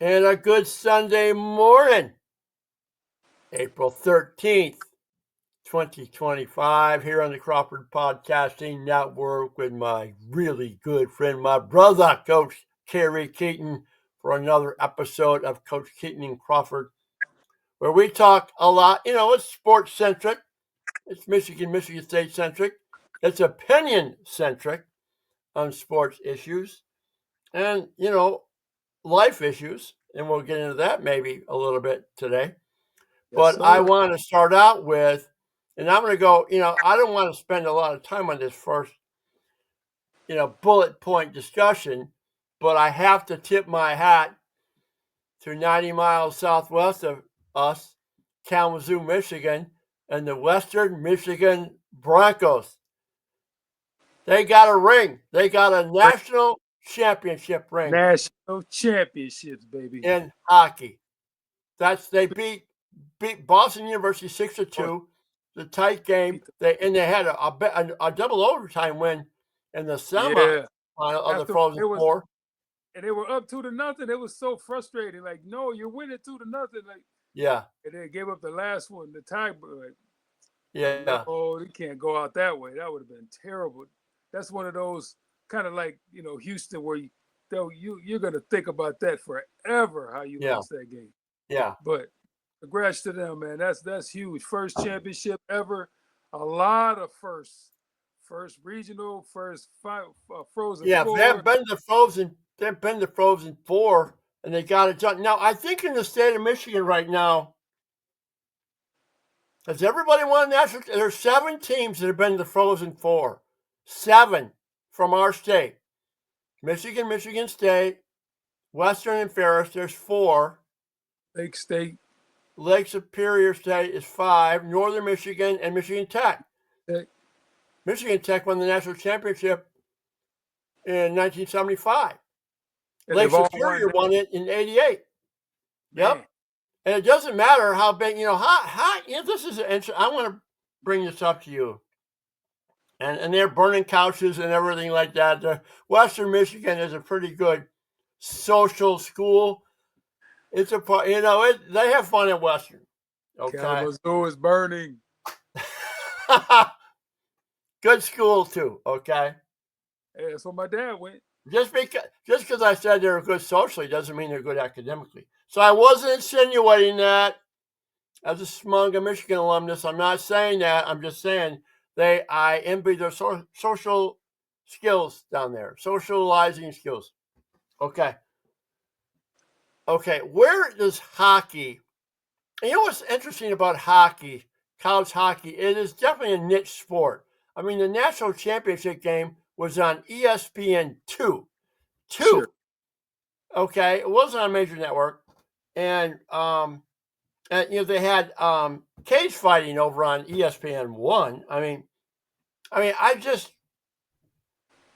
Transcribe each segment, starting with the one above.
And a good Sunday morning, April 13th, 2025, here on the Crawford Podcasting Network with my really good friend, my brother, Coach Kerry Keyton, for another episode of Coach Keyton and Crawford, where we talk a lot. It's sports centric, it's Michigan State centric, it's opinion centric on sports issues, and, life issues. And we'll get into that maybe a little bit today. Yes, But I sir. want to start out with, and I'm going to go, I don't want to spend a lot of time on this first, bullet point discussion, but I have to tip my hat to 90 miles southwest of us, Kalamazoo, Michigan, and the Western Michigan Broncos. They got a ring. They got a national championship ring National championships, baby. in hockey. They beat Boston University 6-2. The tight game. They had a double overtime win in the semifinal Yeah. of the After Frozen Four. they were up 2-0. It was so frustrating. Like, no, you're winning 2-0. Like, Yeah, and they gave up the last one, the tie. Like, yeah, no, they can't go out that way. That would have been terrible. That's one of those kind of like Houston, where you're gonna think about that forever. How you yeah, lost that game. yeah. But congrats to them, man. That's huge. First championship ever. A lot of firsts. First regional, first Frozen Yeah, they Four. haven't been to Frozen. They've been to Frozen Four, and they got it done. Now, I think in the state of Michigan right now, does everybody want a national? There's 7 teams that have been to Frozen Four. 7 from our state. Michigan State, Western and Ferris. There's 4. Lake State. Lake Superior State is 5. Northern Michigan and Michigan Tech. Michigan Tech won the national championship in 1975. Lake Superior won it in 88. Yep. Man. And it doesn't matter how big, this is interesting. I want to bring this up to you. And they're burning couches and everything like that. Western Michigan is a pretty good social school. It's they have fun at Western. Okay. Kalamazoo is burning. Good school too. Okay. Hey, that's where my dad went. Just because I said they're good socially doesn't mean they're good academically. So I wasn't insinuating that as a Smunga, Michigan alumnus. I'm not saying that. I'm just saying I envy their social skills down there, socializing skills. Okay. Where does hockey? You know what's interesting about hockey, college hockey? It is definitely a niche sport. I mean, the national championship game was on ESPN 2. Sure. Okay, it wasn't on a major network, and they had cage fighting over on ESPN 1.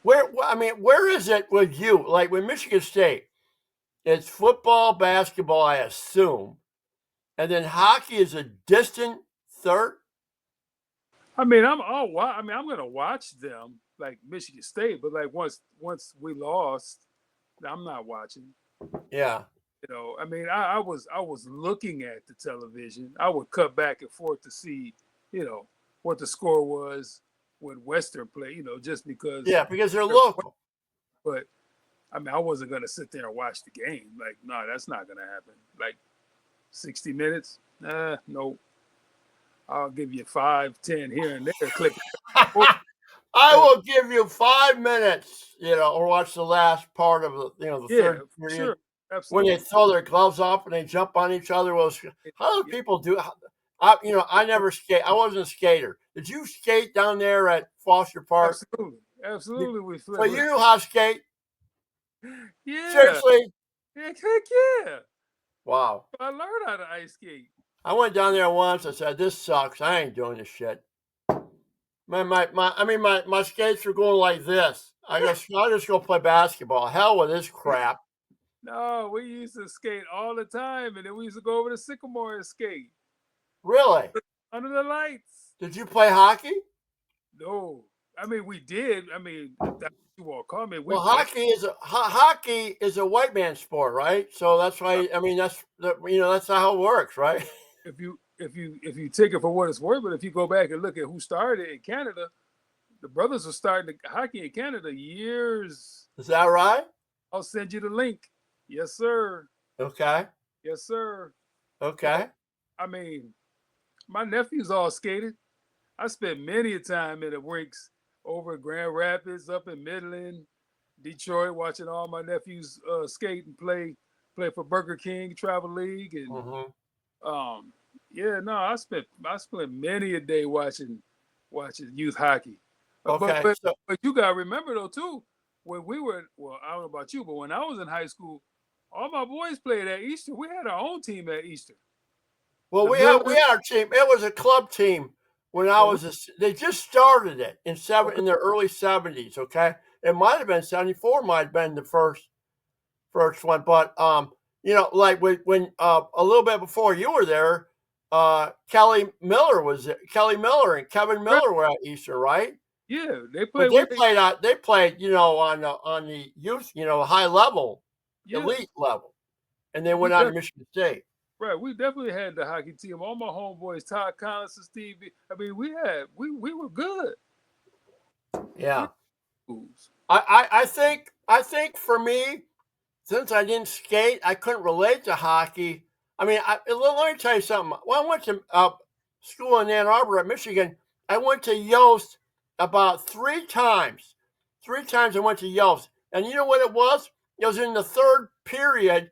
Where is it with you? Like with Michigan State, it's football, basketball, I assume, and then hockey is a distant third. I'm gonna watch them, like Michigan State, but like once we lost, I'm not watching. Yeah. I was looking at the television. I would cut back and forth to see, what the score was when Western played, just because. Yeah, because they're local. But I wasn't gonna sit there and watch the game. Like, no, that's not gonna happen. Like 60 minutes? No. I'll give you 5, 10 here and there. Click. I will give you 5 minutes, or watch the last part of the third period. Sure. Absolutely. When they throw their gloves off and they jump on each other. Well, how do people do? I never skate. I wasn't a skater. Did you skate down there at Foster Park? Absolutely. We flipped. So you knew how to skate? Yeah. Seriously? Heck yeah. Wow. I learned how to ice skate. I went down there once. I said, "This sucks. I ain't doing this shit." My skates were going like this. I'll just go play basketball. Hell with this crap. No, we used to skate all the time, and then we used to go over to Sycamore and skate. Really? Under the lights. Did you play hockey? No. We did. That's what you You won't call me. Well, hockey is a white man sport, right? So that's why. I mean, that's that's how it works, right? if you take it for what it's worth, but if you go back and look at who started in Canada, the brothers were starting hockey in Canada years. Is that right? I'll send you the link. Yes, sir. Okay. Yes, sir. Okay. I mean, my nephews all skated. I spent many a time in the rinks over in Grand Rapids, up in Midland, Detroit, watching all my nephews skate and play for Burger King Travel League, and I spent many a day watching youth hockey. Okay. But you gotta remember though too, when we were I don't know about you, but when I was in high school, all my boys played at Easter. We had our own team at Easter. Well, we had our team. It was a club team when I was. They just started it in the early 70s. Okay, it might have been 74. Might have been the first one, but like when a little bit before you were there, Kelly Miller and Kevin Miller were at Easter, right? Yeah, they played. They played, on the youth, high level, elite level, and they went on to Michigan State. Right, we definitely had the hockey team. All my homeboys, Todd Collins and Steve. I mean, we were good. Yeah, I think for me, since I didn't skate, I couldn't relate to hockey. I mean, let me tell you something. When I went to school in Ann Arbor at Michigan, I went to Yost about 3 times. 3 times I went to Yost. And you know what it was? It was in the third period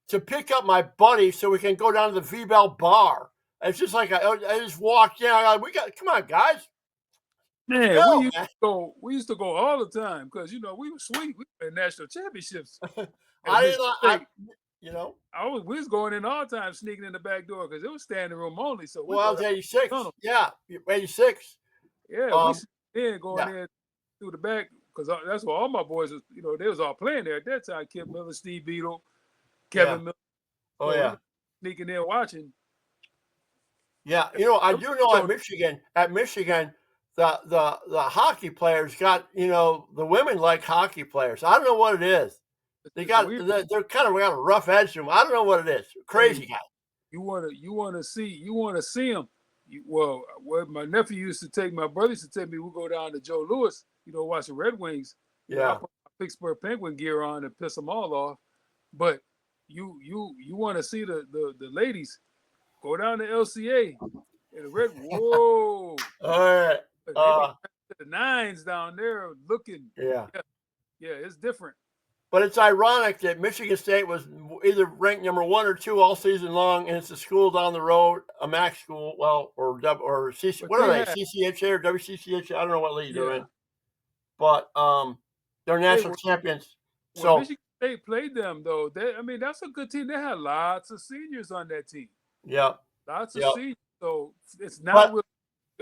to pick up my buddy so we can go down to the V-Bell bar. It's just like I just walked in. Come on, guys. Man, we used to go all the time because, we were sweet. We had national championships. We was going in all the time, sneaking in the back door because it was standing room only. So I was 86. Yeah, 86. Yeah, we going in through the back because that's where all my boys was. They was all playing there at that time. Kip Miller, Steve Beadle, Kevin Miller. Oh yeah, sneaking in watching. Yeah, I do know at Michigan, the hockey players got the women like hockey players. I don't know what it is. They're kind of got a rough edge to them. I don't know what it is. Crazy guy. You want to see them. What my nephew used to take, my brother used to take me. We go down to Joe Louis, watch the Red Wings. Yeah. I put my Pittsburgh Penguin gear on and piss them all off. But you want to see the ladies go down to LCA and the Red. Whoa! All right. The nines down there looking. Yeah, it's different. But it's ironic that Michigan State was either ranked number 1 or 2 all season long, and it's a school down the road, a MAC school, or CC. What are they? CCHA or WCCHA? I don't know what league they're in. But they're national champions. So Michigan State played them though. That's a good team. They had lots of seniors on that team. Yeah, lots of seniors. So it's not.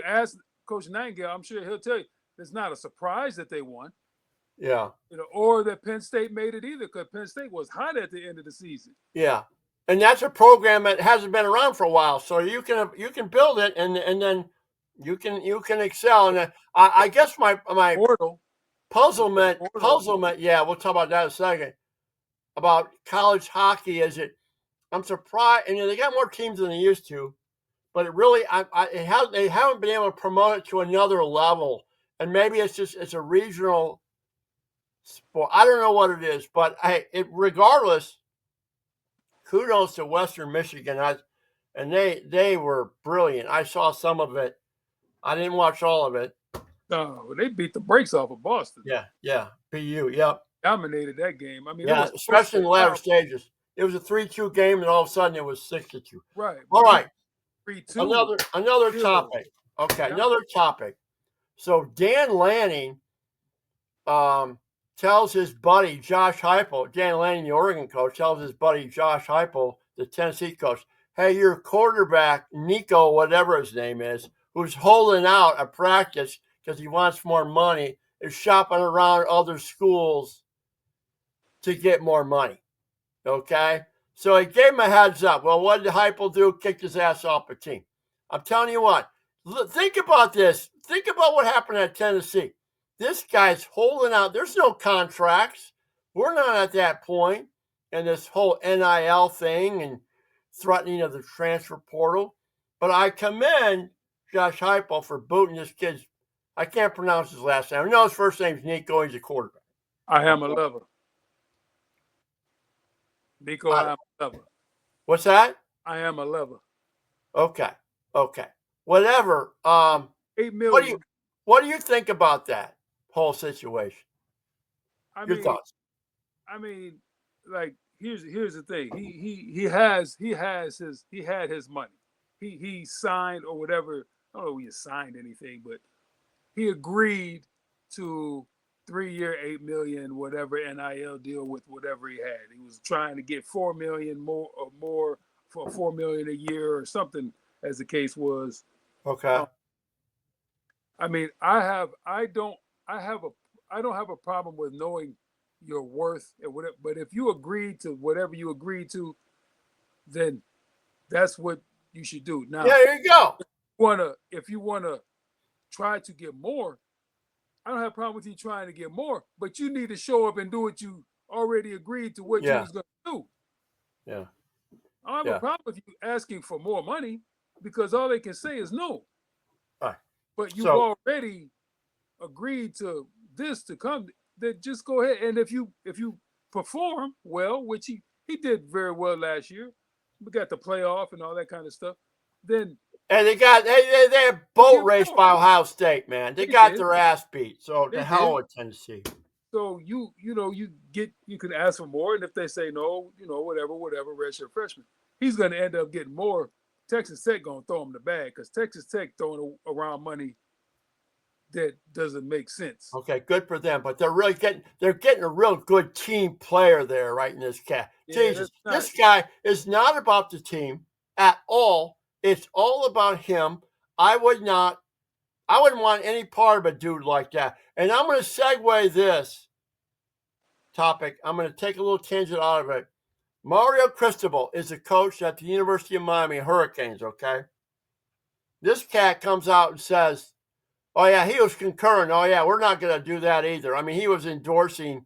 As Coach Nightingale, I'm sure he'll tell you, it's not a surprise that they won. Yeah. Or that Penn State made it either, because Penn State was hot at the end of the season. Yeah. And that's a program that hasn't been around for a while. So you can build it and then you can excel. And I guess my puzzlement, yeah, we'll talk about that in a second. About college hockey I'm surprised, and they got more teams than they used to, but it really they haven't been able to promote it to another level. And maybe it's a regional sport. I don't know what it is, but regardless, kudos to Western Michigan. And they were brilliant. I saw some of it. I didn't watch all of it. No, they beat the brakes off of Boston. Yeah. BU, yep. Dominated that game. Especially in the latter stages. It was a 3-2 game, and all of a sudden it was 6-2. Right. All right. 3-2. Another topic. Okay, another topic. So Dan Lanning tells his buddy Josh Heupel, Dan Lanning, the Oregon coach, tells his buddy Josh Heupel, the Tennessee coach, hey, your quarterback, Nico, whatever his name is, who's holding out at practice because he wants more money, is shopping around other schools to get more money. Okay? So he gave him a heads up. Well, what did Heupel do? Kicked his ass off the team. I'm telling you what. Think about this. Think about what happened at Tennessee. This guy's holding out. There's no contracts. We're not at that point. And this whole NIL thing and threatening of the transfer portal. But I commend Josh Heupel for booting this kid's. I can't pronounce his last name. I know his first name's Nico. He's a quarterback. I am a lover. Nico, I am a lover. What's that? I am a lover. Okay. Whatever. $8 million. What do you think about that whole situation? Your thoughts? I mean, like here's the thing. He had his money. He signed or whatever. I don't know if he signed anything, but he agreed to 3-year, $8 million, whatever NIL deal with whatever he had. He was trying to get $4 million more for $4 million a year or something, as the case was. Okay. I mean, I don't have a problem with knowing your worth and whatever. But if you agree to whatever you agree to, then that's what you should do. Now, yeah, there you go. If you wanna try to get more, I don't have a problem with you trying to get more, but you need to show up and do what you already agreed to what you was going to do. Yeah. I don't have a problem with you asking for more money because all they can say is no. Right. But you've already agreed to this to come. Then just go ahead, and if you perform well, which he did very well last year, we got the playoff and all that kind of stuff. Then. And they had boat race by Ohio State, man. They got their ass beat. So the hell with Tennessee. So you can ask for more, and if they say no, whatever, redshirt freshman, he's going to end up getting more. Texas Tech going to throw him the bag because Texas Tech throwing around money that doesn't make sense. Okay, good for them, but they're getting a real good team player there, right in this cat. Yeah, Jesus, this guy is not about the team at all. It's all about him. I wouldn't want any part of a dude like that. And I'm going to segue this topic. I'm going to take a little tangent out of it. Mario Cristobal is a coach at the University of Miami Hurricanes, okay? This cat comes out and says, oh, yeah, he was concurring. Oh, yeah, we're not going to do that either. I mean, he was endorsing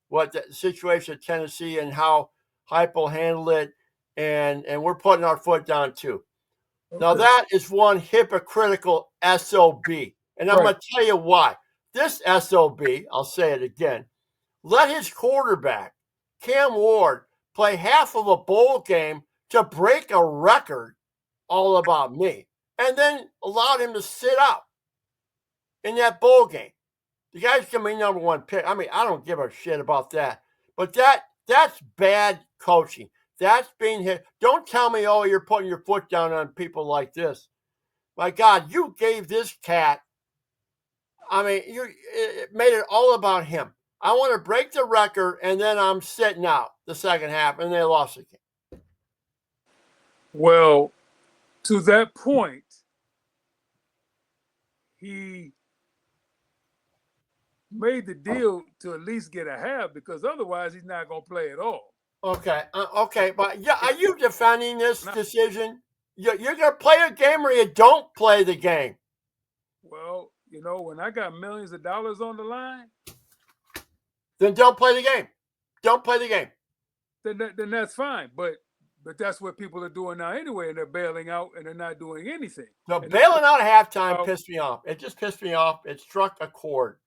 what the situation at Tennessee and how Heupel handled it, and we're putting our foot down too. Okay. Now, that is one hypocritical SOB, and I'm going to tell you why. This SOB, I'll say it again, let his quarterback, Cam Ward, play half of a bowl game to break a record all about me, and then allowed him to sit out in that bowl game. The guy's going to be number one pick. I mean, I don't give a shit about that. But that's bad coaching. That's being hit. Don't tell me, oh, you're putting your foot down on people like this. My God, you gave this cat, I mean, it made it all about him. I want to break the record, and then I'm sitting out the second half, and they lost the game. Well, to that point, he made the deal to at least get a half because otherwise he's not going to play at all. Okay, but yeah, are you defending this decision? You're going to play a game or you don't play the game? Well, when I got millions of dollars on the line, then don't play the game. Don't play the game. Then that's fine, but that's what people are doing now anyway, and they're bailing out and they're not doing anything. No, bailing out at halftime pissed me off. It just pissed me off. It struck a chord.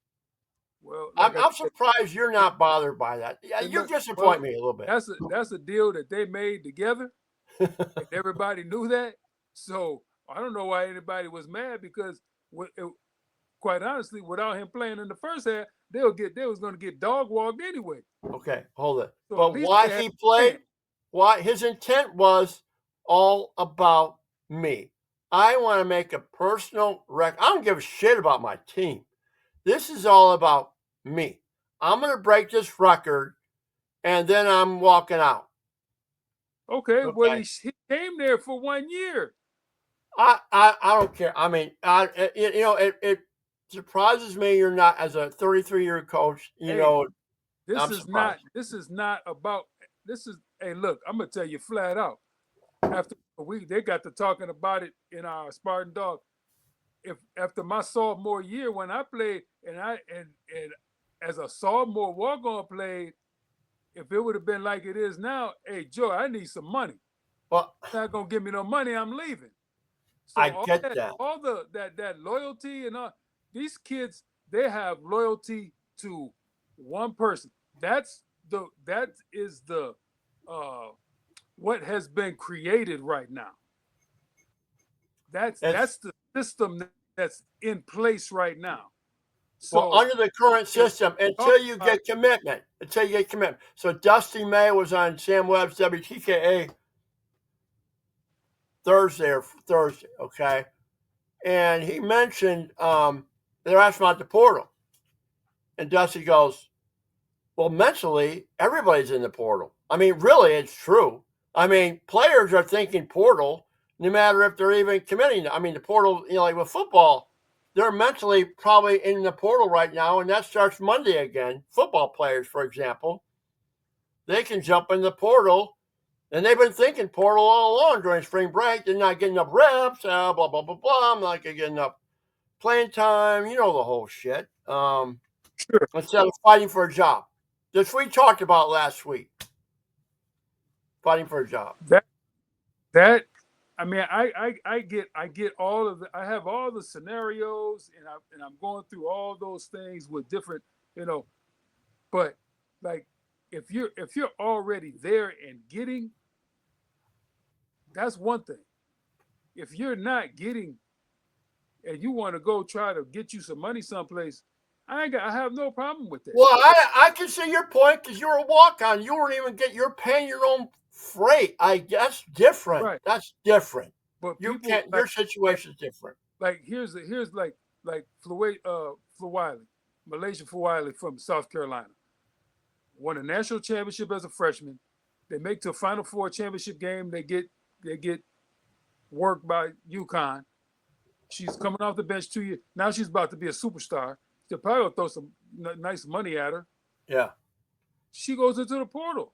Well, I'm surprised you're not bothered by that. Yeah, you disappoint me a little bit. That's a deal that they made together, and everybody knew that. So I don't know why anybody was mad because, quite honestly, without him playing in the first half, they was going to get dog walked anyway. Okay, hold it. So but why he played? Why his intent was all about me. I want to make a personal record. I don't give a shit about my team. This is all about me. I'm going to break this record, and then I'm walking out. Okay. Well, he came there for 1 year. I don't care. I mean, it surprises me you're not, as a 33-year coach, This is not about. Hey, look, I'm going to tell you flat out. After a week, they got to talking about it in our Spartan Dog. if after my sophomore year when I played and as a sophomore walk-on played, if it would have been like it is now, hey Joe, I need some money. Well, Not gonna give me no money, I'm leaving. So I get that. all that loyalty and all these kids, they have loyalty to one person. That is the uh what has been created right now. That's the system that's in place right now. Well, So under the current if system, until you get commitment. So Dusty May was on Sam Webb's WTKA Thursday, okay? And he mentioned they're asking about the portal. And Dusty goes, well, mentally, everybody's in the portal. I mean, really, it's true. I mean, players are thinking portal no matter if they're even committing. I mean, the portal, like with football, they're mentally probably in the portal right now, and that starts Monday again. Football players, for example, they can jump in the portal, and they've been thinking portal all along during spring break. They're not getting enough reps, blah, blah, blah, blah. I'm not getting enough playing time, the whole shit. Instead of fighting for a job. This we talked about last week. Fighting for a job. That I mean, I get all of I have all the scenarios, and I'm going through all those things with different, but like if you're already there and getting, that's one thing. If you're not getting, and you want to go try to get you some money someplace, I have no problem with that. Well, I can see your point because you're a walk-on. You weren't even you're paying your own freight. I guess different. Right. That's different. But you can't. Your situation's different. Like here's like Fulwiley, Malaysia Fulwiley from South Carolina, won a national championship as a freshman. They make to a Final Four championship game. They get worked by UConn. She's coming off the bench 2 years. Now she's about to be a superstar. They'll probably throw some nice money at her. Yeah. She goes into the portal.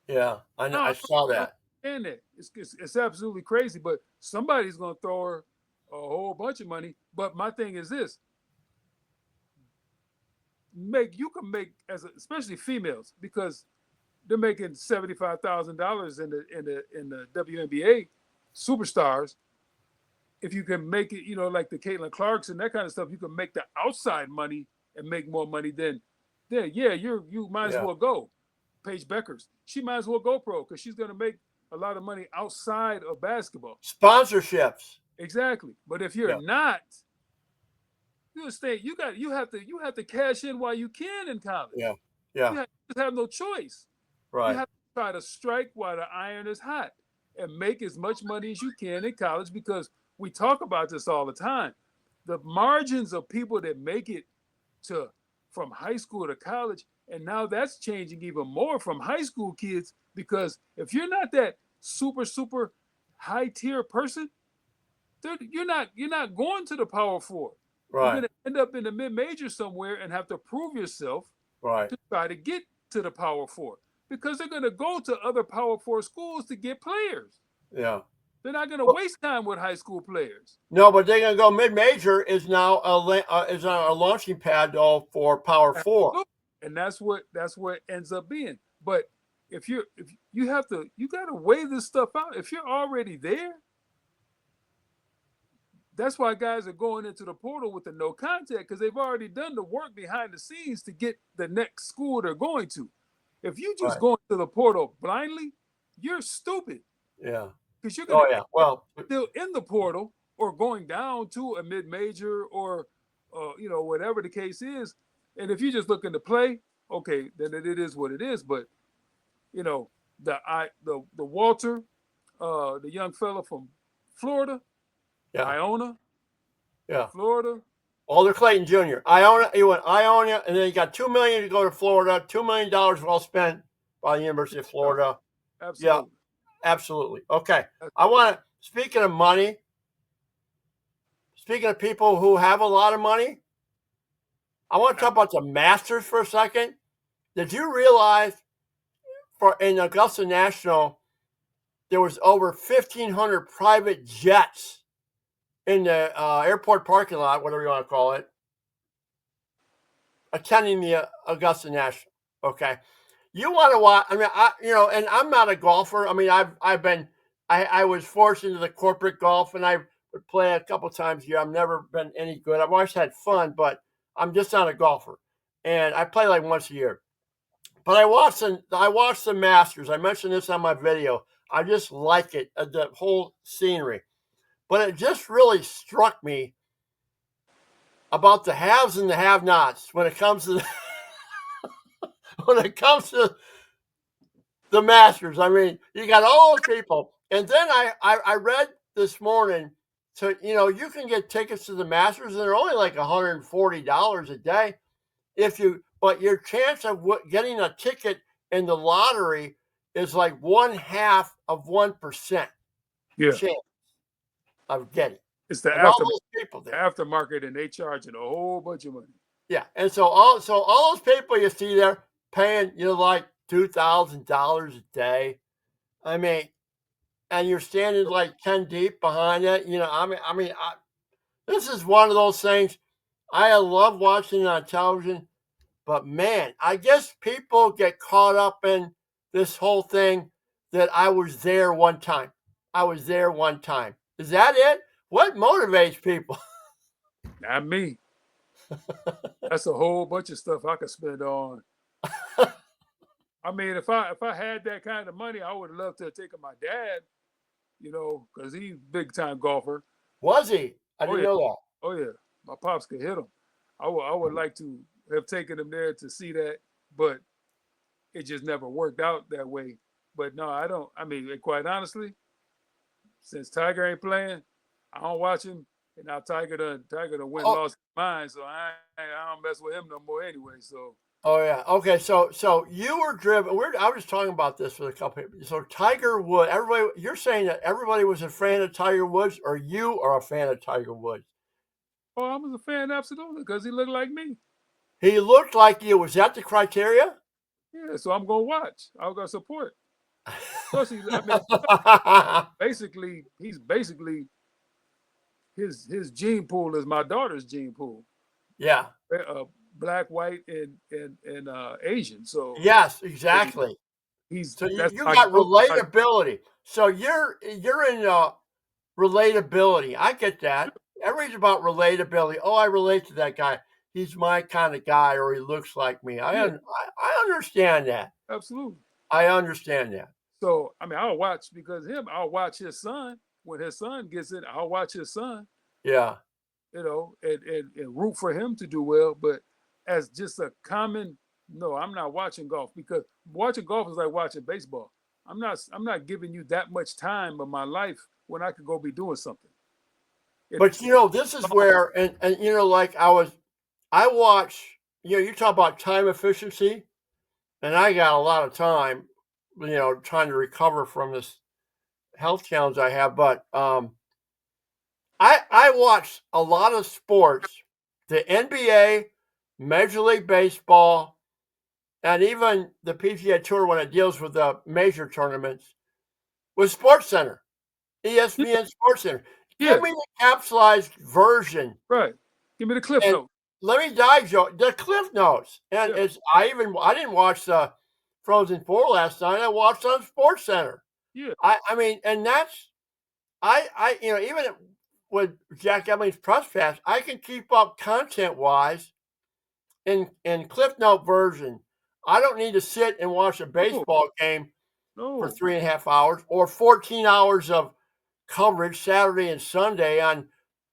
Yeah, I saw that. And it's absolutely crazy, but somebody's going to throw her a whole bunch of money. But my thing is this: you can make especially females, because they're making $75,000 in the WNBA superstars. If you can make it, like the Caitlin Clarks and that kind of stuff, you can make the outside money and make more money. Then yeah, you might as well go. Paige Beckers, she might as well go pro because she's going to make a lot of money outside of basketball. Sponsorships. Exactly. But if you're not, you have to cash in while you can in college. Yeah. You have no choice. Right. You have to try to strike while the iron is hot and make as much money as you can in college, because we talk about this all the time. The margins of people that make it from high school to college, and now that's changing even more from high school kids, because if you're not that super high tier person, you're not going to the Power Four. Right. You're going to end up in the mid-major somewhere and have to prove yourself to try to get to the Power Four, because they're going to go to other Power Four schools to get players. Yeah. They're not going to waste time with high school players. No, but they're going to go mid-major is now is on a launching pad though for Power Four, and that's what it ends up being. But if you got to weigh this stuff out. If you're already there, that's why guys are going into the portal with the no contact, because they've already done the work behind the scenes to get the next school they're going to. If you just go into the portal blindly, you're stupid. Yeah. Because you're going to still in the portal or going down to a mid-major or whatever the case is. And if you're just looking to play, okay, then it is what it is. But the Walter, the young fella from Florida, Iona, Florida. Alder Clayton Jr. Iona, he went Iona, and then he got $2 million to go to Florida. $2 million well spent by the University of Florida. Absolutely. Yeah. Absolutely. Okay. I want to, speaking of money, speaking of people who have a lot of money, I want to talk about the Masters for a second. Did you realize in Augusta National, there was over 1,500 private jets in the airport parking lot, whatever you want to call it, attending the Augusta National. Okay, you want to watch? I mean, and I'm not a golfer. I mean, I was forced into the corporate golf, and I would play a couple times a year. I've never been any good. I've always had fun, but I'm just not a golfer, and I play like once a year. But I watched the Masters. I mentioned this on my video. I just like it, the whole scenery. But it just really struck me about the haves and the have-nots when it comes to when it comes to the Masters. I mean, you got all those people, and then I read this morning. So you can get tickets to the Masters, and they're only like $140 a day. But your chance of getting a ticket in the lottery is like 1/2 of 1% Yeah, chance of getting. it's the And all those people there. aftermarket, and they charging a whole bunch of money. Yeah, and so all those people you see there paying like $2,000 a day. I mean, and you're standing like 10 deep behind it. This is one of those things. I love watching it on television, but man, I guess people get caught up in this whole thing that I was there one time. I was there one time. Is that it? What motivates people? Not me. That's a whole bunch of stuff I could spend on. I mean, if I had that kind of money, I would love to have taken my dad, because he's a big time golfer. Was he? I Oh didn't yeah, know that. oh yeah. My pops could hit him. I would like to have taken him there to see that, but it just never worked out that way. But no, I don't. I mean, quite honestly, since Tiger ain't playing, I don't watch him. And now Tiger done went lost his mind, so I don't mess with him no more anyway. So. Oh yeah. Okay. So you were driven. I was just talking about this with a couple people. So Tiger Woods. Everybody. You're saying that everybody was a fan of Tiger Woods, or you are a fan of Tiger Woods? Oh, I was a fan, absolutely, because he looked like me. He looked like you. Was that the criteria? Yeah. So I'm gonna watch. I'm gonna support. Plus, he's basically his gene pool is my daughter's gene pool. Yeah. Black, white, and Asian. So yes, exactly. You got relatability. So you're in relatability. I get that. Everybody's about relatability. Oh, I relate to that guy. He's my kind of guy, or he looks like me. I understand that. Absolutely. I understand that. So I mean, I'll watch I'll watch his son when his son gets it. I'll watch his son. Yeah. And root for him to do well, but as just a common, no, I'm not watching golf, because watching golf is like watching baseball. I'm not giving you that much time of my life when I could go be doing something. But this is where, and like I watch, you talk about time efficiency, and I got a lot of time, trying to recover from this health challenge I have, but I watch a lot of sports, the NBA, Major League Baseball, and even the PGA Tour when it deals with the major tournaments, with SportsCenter, ESPN SportsCenter. Give me the capsulized version. Right. Give me the cliff notes. Let me dive the cliff notes. And I didn't watch the Frozen Four last night. I watched on SportsCenter. Yeah. I mean, and that's even with Jack Emming's press pass, I can keep up content wise in cliff note version. I don't need to sit and watch a baseball game for 3.5 hours or 14 hours of coverage Saturday and Sunday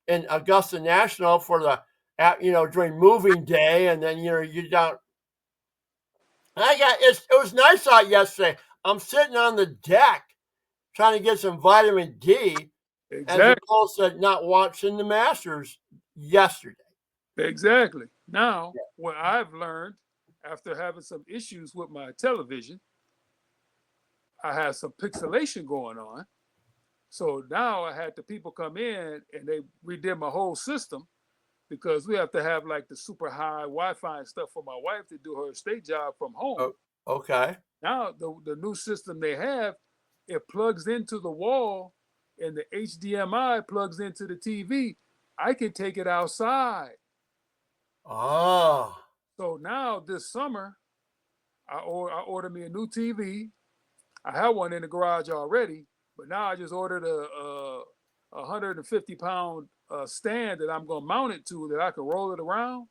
in Augusta National for the during moving day, and then you don't. It was nice out yesterday. I'm sitting on the deck trying to get some vitamin D. Exactly. As opposed to not watching the Masters yesterday. Exactly. Now, what I've learned after having some issues with my television, I had some pixelation going on. So now I had the people come in and they redid my whole system, because we have to have like the super high Wi-Fi and stuff for my wife to do her state job from home. Oh, okay. Now the new system they have, it plugs into the wall and the HDMI plugs into the TV, I can take it outside. Ah. So now this summer, I ordered me a new TV. I had one in the garage already, but now I just ordered a 150-pound stand that I'm gonna mount it to, that I can roll it around.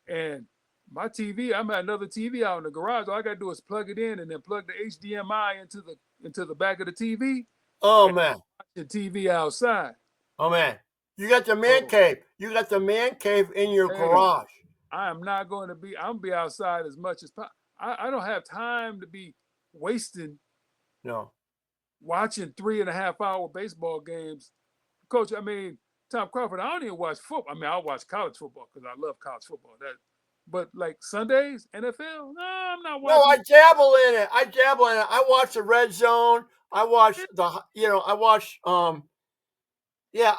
And my TV, I'm at another TV out in the garage. All I gotta do is plug it in and then plug the HDMI into the back of the TV Oh and man. watch the TV outside. Oh man. You got the man So cave. You got the man cave in your hey, garage. I am not going to be. I'm gonna be outside as much as I don't have time to be wasting No. watching 3.5 hour baseball games. Coach, I mean, Tom Crawford, I don't even watch football. I mean, I'll watch college football because I love college football. But like Sundays, NFL, no, I'm not No, watching. I dabble in it. I watch the red zone. I watch I watch yeah,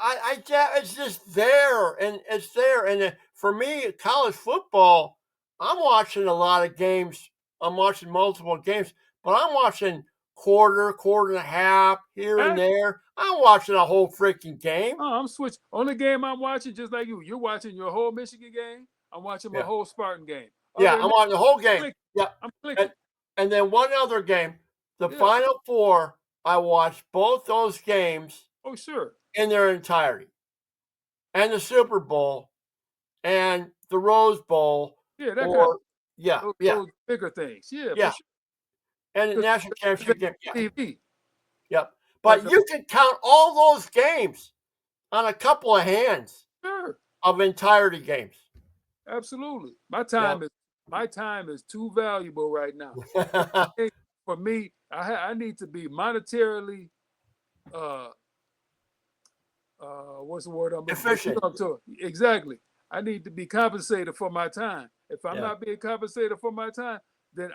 it's just there, and it's there. And for me, college football, I'm watching a lot of games. I'm watching multiple games, but I'm watching quarter and a half here and there. I'm watching a whole freaking game. Oh, I'm switching. Only game I'm watching, just like you. You're watching your whole Michigan game. I'm watching my Yeah, whole Spartan game. yeah, Other than I'm that, on the whole I'm game. clicking. Yeah, I'm and clicking. and then one other game, the Yeah. Final Four. I watched both those games Oh, sure. in their entirety, and the Super Bowl, and the Rose Bowl, Yeah, that kind of or yeah, those bigger things. Yeah, for yeah, sure. and the national championship game. Yeah, TV. yep. But But you can count all those games on a couple of hands sure, of entirety games. absolutely. Yep. My time is too valuable right now. For me, I need to be monetarily uh what's the word I'm looking for? Efficient. Exactly. I need to be compensated for my time. If I'm Yeah. not being compensated for my time, then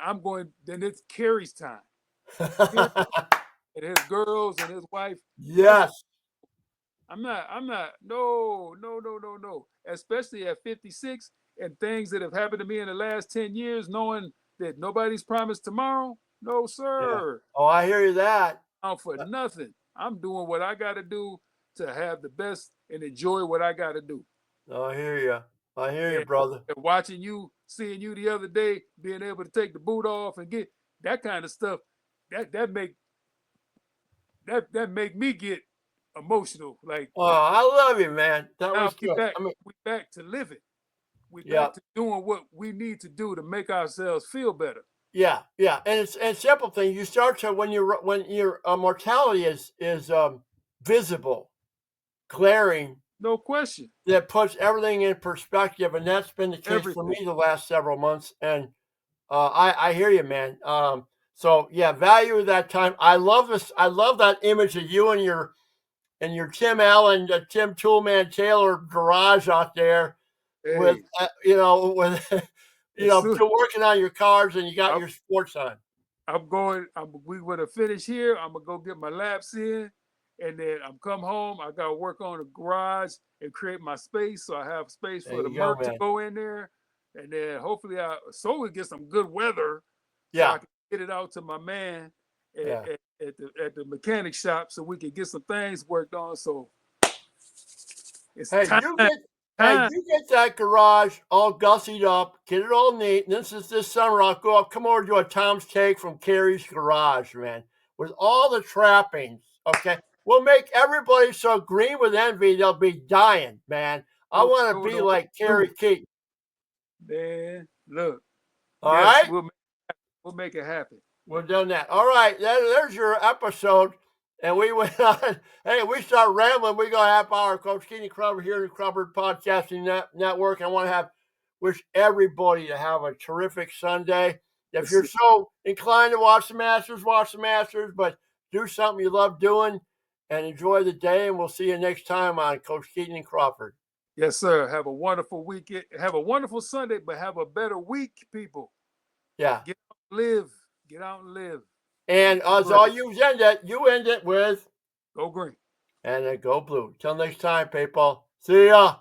then it's Kerry's time. And his girls and his wife. Yes. I'm not, no. Especially at 56 and things that have happened to me in the last 10 years, knowing that nobody's promised tomorrow. No, Yeah. sir. Oh, I hear you that. Out for nothing. I'm doing what I got to do to have the best and enjoy what I got to do. I hear you. I hear you, And brother. watching you, seeing you the other day, being able to take the boot off and get that kind of stuff, that make me get emotional. Like, Oh, I love you, man. That now was good. we back to living. We Yeah. back to doing what we need to do to make ourselves feel better. Yeah, and it's simple thing. You start to when your mortality is visible, glaring. No question. That puts everything in perspective, and that's been the case for me Everything. the last several months. And I hear you, man. So yeah, value that time. I love this. I love that image of you and your Tim Allen, Tim Toolman Taylor garage out there with Hey, with as soon still working on your cars, and you got I'm, your sports on. we gonna finish here. I'm gonna go get my laps in, and then I'm come home. I gotta work on the garage and create my space, so I have space There for the you go, Merc to man. go in there, and then hopefully we get some good weather, so Yeah, I can get it out to my man yeah. at the mechanic shop, so we can get some things worked on. So it's Hey, time. you get that garage all gussied up, get it all neat. And this summer, I'll come over to a Tom's Take from Kerry's Garage, man, with all the trappings. Okay, we'll make everybody so green with envy they'll be dying, man. I want to be like Kerry Keyton. Man, look. All Yes, right, we'll make it happen. we've done that. All right, there's your episode. And we went on. Hey, we start rambling. We go half hour. Coach Keyton Crawford here in the Crawford Podcasting Network. I want to wish everybody to have a terrific Sunday. If you're so inclined to watch the Masters, watch the Masters. But do something you love doing and enjoy the day. And we'll see you next time on Coach Keyton Crawford. Yes, sir. Have a wonderful weekend. Have a wonderful Sunday, but have a better week, people. Yeah. Get out and live. Get out and live. And as all you end it with Go green. and then go blue. Till next time, people. See ya.